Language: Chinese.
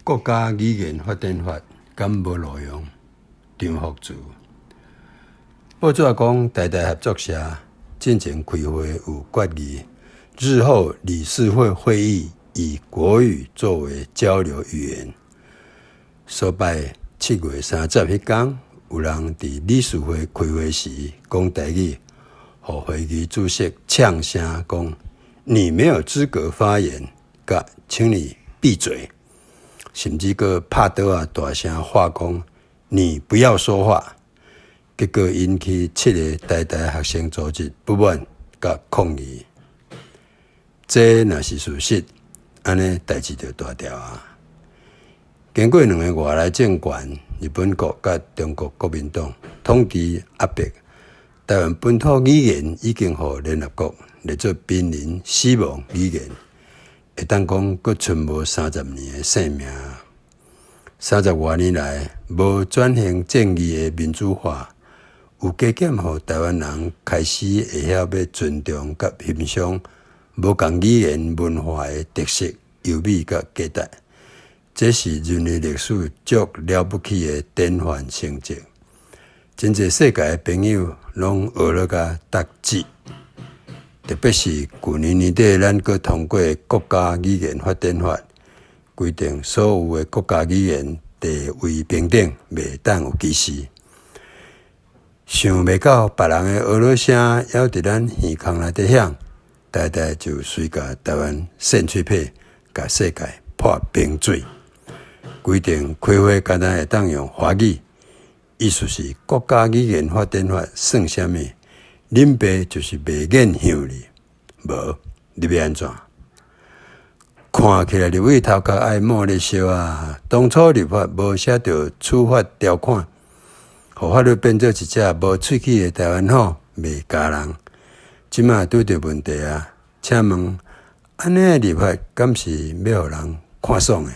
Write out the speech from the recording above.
国家语言发展法敢无路用？张福柱。报纸讲，台大合作社进前开会有决议，日后理事会会议以国语作为交流语言。所拜7月30迄天，有人伫理事会开会时讲台语，互会议主席呛声讲：“你没有资格发言，甲请你闭嘴。”甚至个拍倒啊大声话讲：“你不要说话。”结果引起7个台大学生组织不满甲抗议。这若是事实，安尼代志就大条啊！经过2个外来政权，日本国甲中国国民党统治压迫，台湾本土语言已经互联合国列作濒临死亡语言，会当讲佫剩无30年的性命。30多年来，无转型正义的民主化，有加减互台湾人开始会晓要尊重甲欣赏无共语言文化的特色、优美甲价值。这是人类历史足了不起的典范成绩。真侪世界的朋友拢学了甲答记，特别是去年年底咱阁通过国家语言发展法，规定所有的国家语言地位平等，袂当有歧视。想袂到别人的俄罗声还伫咱耳孔内底响，大概就随甲台湾扇嘴皮，甲世界泼冰水。规定开会简单会当用华语，意思是国家语言发展法算啥物？恁爸就是袂瘾向你，无你要安怎？看起来立委头壳爱摸咧烧啊！当初立法无写着处罚条款，互法律变做一只无喙齿的台湾虎，袂咬人。即马拄着问题啊！请问，安尼的立法敢是要互人看爽的？